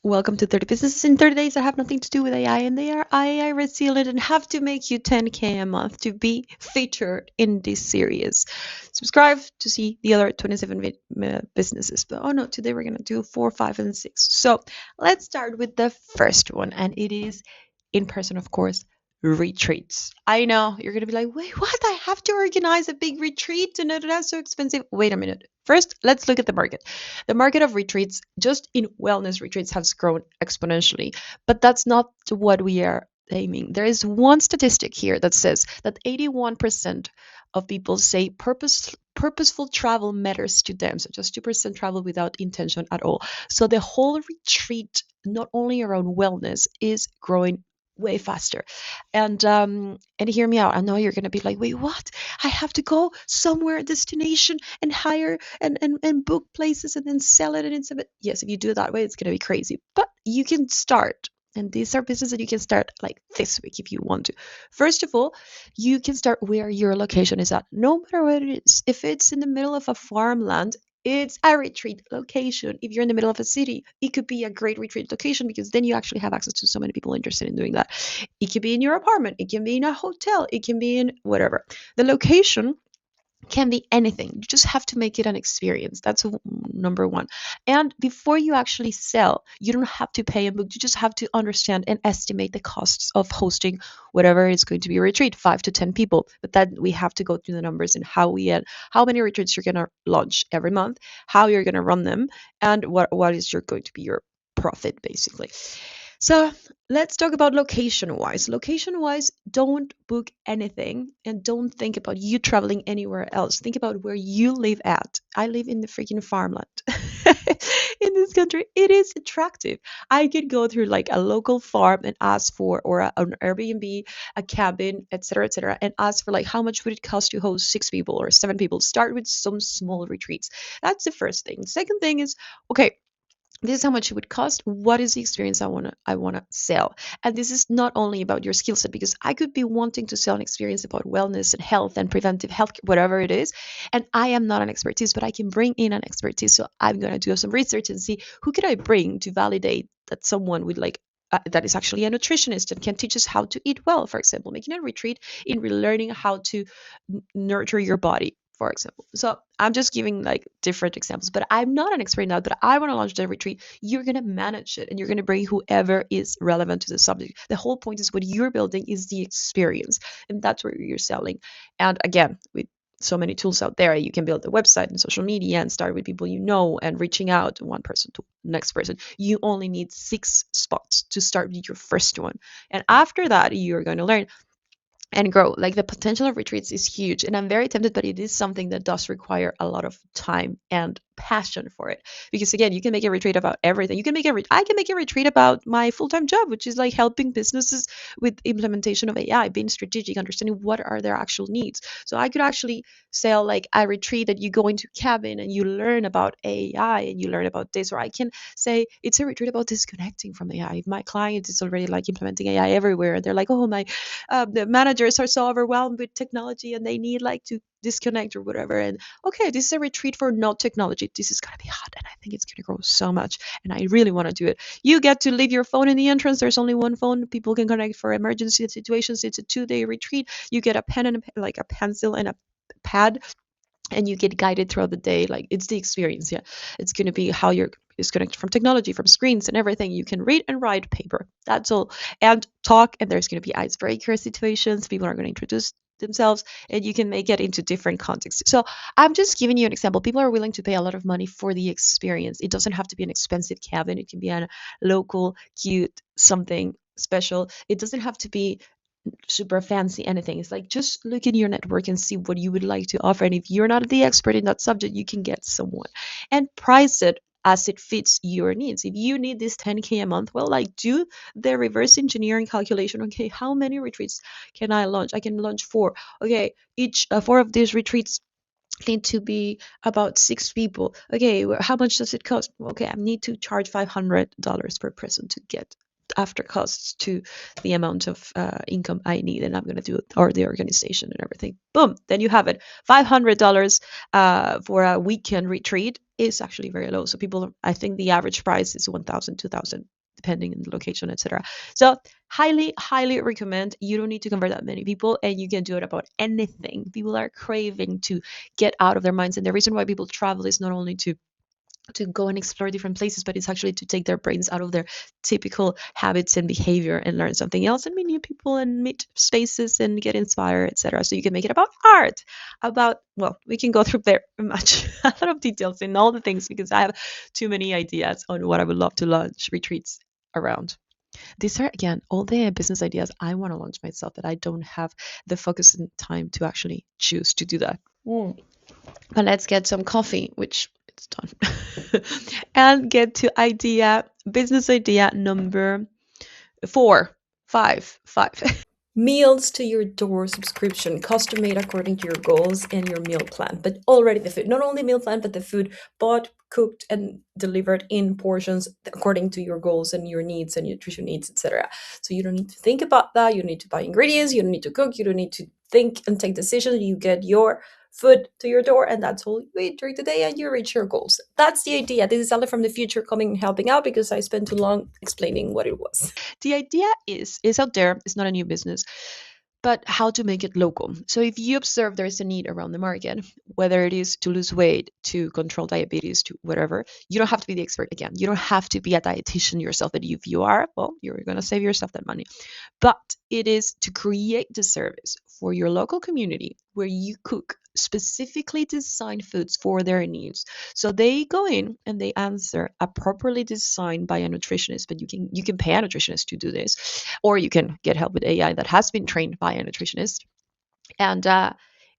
Welcome to 30 Businesses in 30 Days that have nothing to do with AI, and they are AI resilient and have to make you 10K a month to be featured in this series. Subscribe to see the other 27 businesses. But oh no, today we're going to do 4, 5, and 6. So let's start with the first one, and it is in person, of course. Retreats. I know you're gonna be like, wait, what? I have to organize a big retreat and that's so expensive. Wait a minute. First, let's look at the market. The market of retreats, just in wellness retreats, has grown exponentially, but that's not what we are aiming. There is one statistic here that says that 81% of people say purposeful travel matters to them. So just 2% travel without intention at all. So the whole retreat, not only around wellness, is growing way faster. And hear me out. I know you're gonna be like, wait, what? I have to go somewhere, destination, and hire and book places and then sell it and then sell it. Yes, if you do it that way, it's gonna be crazy. But you can start. And these are businesses that you can start like this week if you want to. First of all, you can start where your location is at, no matter what it is. If it's in the middle of a farmland, it's a retreat location. If you're in the middle of a city, it could be a great retreat location because then you actually have access to so many people interested in doing that. It could be in your apartment, it can be in a hotel, it can be in whatever. The location can be anything. You just have to make it an experience. That's number one. And before you actually sell, you don't have to pay a book. You just have to understand and estimate the costs of hosting whatever is going to be a retreat, 5 to 10 people. But then we have to go through the numbers and how many retreats you're going to launch every month, how you're going to run them, and what is going to be your profit basically. So let's talk about location wise. Location wise, don't book anything and don't think about you traveling anywhere else. Think about where you live at. I live in the freaking farmland in this country. It is attractive. I could go through like a local farm and ask for, or an Airbnb, a cabin, etc., and ask for like how much would it cost to host 6 people or 7 people. Start with some small retreats. That's the first thing. Second thing is, okay, this is how much it would cost. What is the experience I want to sell? And this is not only about your skill set, because I could be wanting to sell an experience about wellness and health and preventive health, whatever it is, and I am not an expertise, but I can bring in an expertise. So I'm going to do some research and see who could I bring to validate that someone would like, that is actually a nutritionist and can teach us how to eat well, for example, making a retreat in learning how to nurture your body, for example. So I'm just giving like different examples, but I'm not an expert now that I want to launch the retreat. You're going to manage it and you're going to bring whoever is relevant to the subject. The whole point is what you're building is the experience, and that's what you're selling. And again, with so many tools out there, you can build a website and social media and start with people you know and reaching out to one person to the next person. You only need 6 spots to start with your first one. And after that, you're going to learn and grow. Like the potential of retreats is huge, and I'm very tempted, but it is something that does require a lot of time and passion for it. Because again, you can make a retreat about everything. You can make I can make a retreat about my full-time job, which is like helping businesses with implementation of AI, being strategic, understanding what are their actual needs. So I could actually sell like a retreat that you go into cabin and you learn about AI and you learn about this. Or I can say it's a retreat about disconnecting from AI. If my client is already like implementing AI everywhere, they're like, oh my, the managers are so overwhelmed with technology and they need like to disconnect or whatever. And okay, this is a retreat for no technology. This is going to be hot and I think it's going to grow so much. And I really want to do it. You get to leave your phone in the entrance. There's only one phone. People can connect for emergency situations. It's a 2-day retreat. You get a pen and like a pencil and a pad, and you get guided throughout the day. Like it's the experience. Yeah, it's going to be how you're disconnected from technology, from screens and everything. You can read and write paper, that's all, and talk. And there's going to be icebreaker situations. People are going to introduce themselves and you can make it into different contexts. So I'm just giving you an example. People are willing to pay a lot of money for the experience. It doesn't have to be an expensive cabin. It can be a local cute something special. It doesn't have to be super fancy anything. It's like just look in your network and see what you would like to offer. And if you're not the expert in that subject, you can get someone and price it as it fits your needs. If you need this 10K a month, well, like do the reverse engineering calculation. Okay, how many retreats can I launch? I can launch 4. Okay, each 4 of these retreats need to be about 6 people. Okay, how much does it cost? Okay, I need to charge $500 per person to get after costs to the amount of income I need, and I'm going to do it, or the organization and everything. Boom, then you have it. $500 for a weekend retreat is actually very low. So people, I think the average price is 1,000, 2,000, depending on the location, etc. So highly, highly recommend. You don't need to convert that many people, and you can do it about anything. People are craving to get out of their minds, and the reason why people travel is not only to go and explore different places, but it's actually to take their brains out of their typical habits and behavior and learn something else and meet new people and meet spaces and get inspired, etc. So you can make it about art, about, well, we can go through very much a lot of details in all the things because I have too many ideas on what I would love to launch retreats around. These are, again, all the business ideas I want to launch myself, that I don't have the focus and time to actually choose to do that. But let's get some coffee, which it's done, and get to business idea number four, five. Meals to your door subscription, custom made according to your goals and your meal plan. But already the food, not only meal plan, but the food bought, cooked, and delivered in portions according to your goals and your needs and nutrition needs, etc. So you don't need to think about that. You don't need to buy ingredients. You don't need to cook. You don't need to think and take decisions. You get your food to your door, and that's all you eat during the day, and you reach your goals. That's the idea. This is Ali from the future coming and helping out because I spent too long explaining what it was. The idea is out there. It's not a new business, but how to make it local. So if you observe there is a need around the market, whether it is to lose weight, to control diabetes, to whatever, you don't have to be the expert again. You don't have to be a dietitian yourself. But if you are, well, you're going to save yourself that money. But it is to create the service for your local community where you cook specifically designed foods for their needs. So they go in and they answer a properly designed by a nutritionist, but you can pay a nutritionist to do this, or you can get help with AI that has been trained by a nutritionist.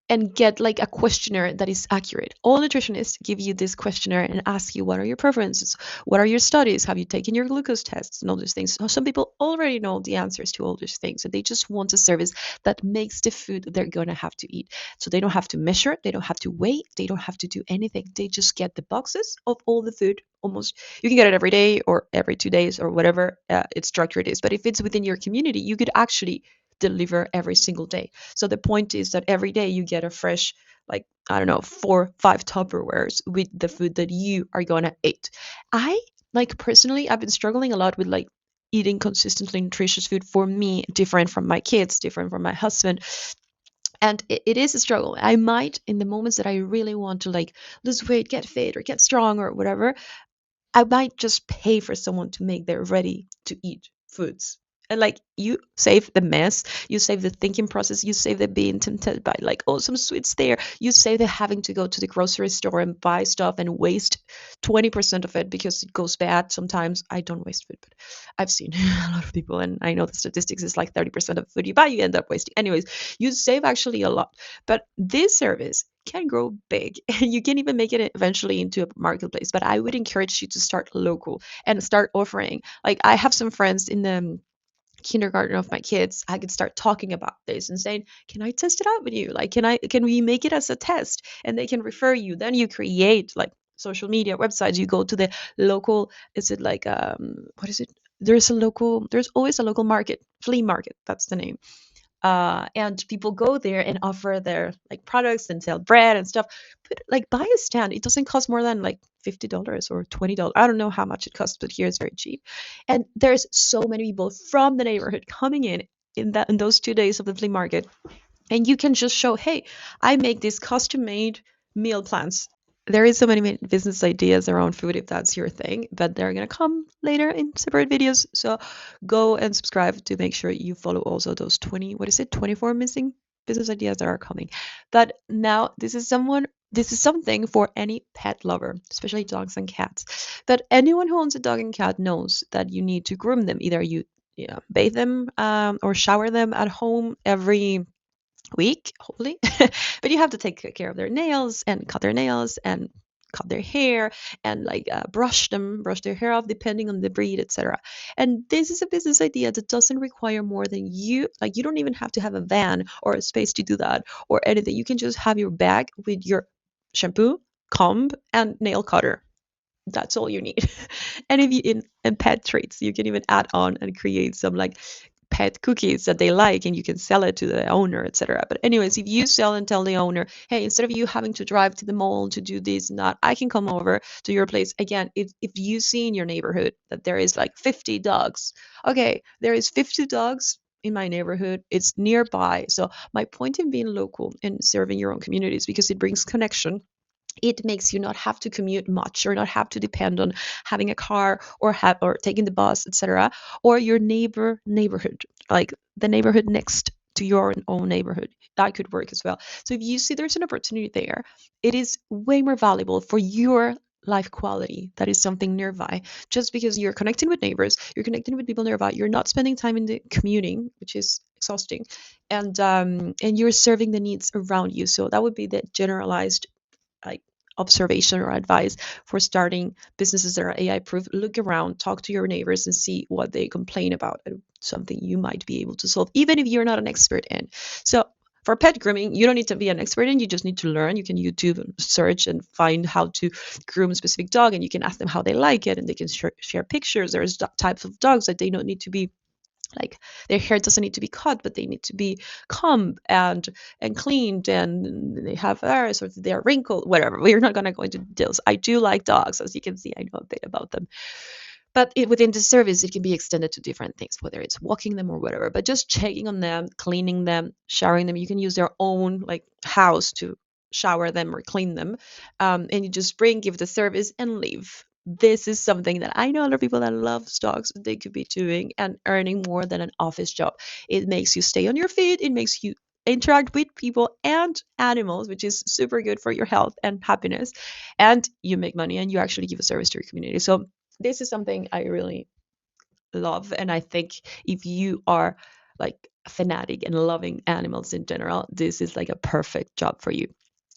And get like a questionnaire that is accurate. All nutritionists give you this questionnaire and ask you, what are your preferences? What are your studies? Have you taken your glucose tests and all those things? So some people already know the answers to all those things, and they just want a service that makes the food they're going to have to eat. So they don't have to measure, they don't have to weigh, they don't have to do anything. They just get the boxes of all the food. Almost, you can get it every day or every 2 days or whatever its structure it is. But if it's within your community, you could actually deliver every single day. So the point is that every day you get a fresh, like, I don't know, 4, 5 Tupperwares with the food that you are gonna eat. I, like, personally, I've been struggling a lot with like eating consistently nutritious food. For me, different from my kids, different from my husband. And it is a struggle. I might, in the moments that I really want to like lose weight, get fit, or get strong, or whatever, I might just pay for someone to make their ready to eat foods. And like, you save the mess, you save the thinking process, you save the being tempted by like, oh, some sweets there. You save the having to go to the grocery store and buy stuff and waste 20% of it because it goes bad. Sometimes I don't waste food, but I've seen a lot of people, and I know the statistics is like 30% of food you buy, you end up wasting. Anyways, you save actually a lot. But this service can grow big. You can even make it eventually into a marketplace. But I would encourage you to start local and start offering. Like, I have some friends in the kindergarten of my kids. I could start talking about this and saying, can I test it out with you? Like, can we make it as a test? And they can refer you. Then you create like social media websites. You go to the local, is it like what is it? There's always a local market, flea market, that's the name. And people go there and offer their like products and sell bread and stuff. But like, buy a stand, it doesn't cost more than like $50 or $20. I don't know how much it costs, but here it's very cheap. And there's so many people from the neighborhood coming in those 2 days of the flea market, and you can just show, hey, I make these custom made meal plans. There is so many business ideas around food if that's your thing, but they're going to come later in separate videos. So go and subscribe to make sure you follow also those 24 missing business ideas that are coming. But now this is something for any pet lover, especially dogs and cats. But anyone who owns a dog and cat knows that you need to groom them. Either you bathe them or shower them at home every week, hopefully. But you have to take care of their nails and cut their nails and cut their hair and like brush their hair off depending on the breed, etc. And this is a business idea that doesn't require more than you. Like, you don't even have to have a van or a space to do that or anything. You can just have your bag with your shampoo, comb, and nail cutter. That's all you need. And if you in and pet treats. You can even add on and create some like pet cookies that they like, and you can sell it to the owner, etc. But anyways, if you sell and tell the owner, hey, instead of you having to drive to the mall to do this and that, I can come over to your place. Again, if you see in your neighborhood that there is like 50 dogs, okay, there is 50 dogs in my neighborhood, it's nearby. So my point in being local and serving your own communities, because it brings connection, it makes you not have to commute much or not have to depend on having a car or have or taking the bus, etc. Or your neighborhood, like the neighborhood next to your own neighborhood, that could work as well. So if you see there's an opportunity there, it is way more valuable for your life quality. That is something nearby, just because you're connecting with neighbors, you're connecting with people nearby, you're not spending time in the commuting, which is exhausting, and you're serving the needs around you. So that would be the generalized like observation or advice for starting businesses that are AI proof. Look around, talk to your neighbors, and see what they complain about, and something you might be able to solve, even if you're not an expert in. So for pet grooming, you don't need to be an expert in, you just need to learn. You can YouTube and search and find how to groom a specific dog, and you can ask them how they like it, and they can share pictures. There's types of dogs that they don't need to be like, their hair doesn't need to be cut, but they need to be combed and cleaned, and they have hairs or they're wrinkled, whatever. We're not going to go into details. I do like dogs, as you can see. I know a bit about them, but within the service, it can be extended to different things, whether it's walking them or whatever. But just checking on them, cleaning them, showering them. You can use their own like house to shower them or clean them, and you just give the service, and leave. This is something that I know a lot of people that love dogs, they could be doing and earning more than an office job. It makes you stay on your feet. It makes you interact with people and animals, which is super good for your health and happiness. And you make money, and you actually give a service to your community. So this is something I really love. And I think if you are like a fanatic and loving animals in general, this is like a perfect job for you.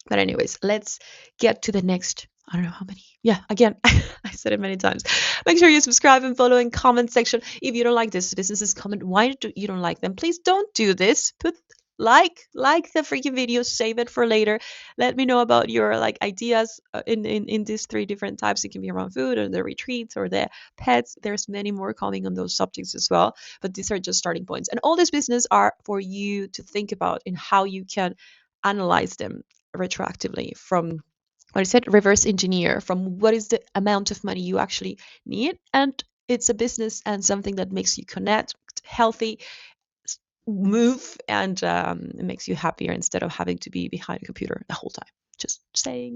But anyways, let's get to the next. I don't know how many. Yeah, again, I said it many times. Make sure you subscribe and follow in comment section. If you don't like this businesses, comment why you don't like them. Please don't do this. Put like the freaking video, save it for later. Let me know about your like ideas in these three different types. It can be around food or the retreats or the pets. There's many more coming on those subjects as well, but these are just starting points, and all these business are for you to think about in how you can analyze them retroactively from what I said, reverse engineer from what is the amount of money you actually need. And it's a business and something that makes you connect, healthy, move, and it makes you happier instead of having to be behind a computer the whole time. Just saying.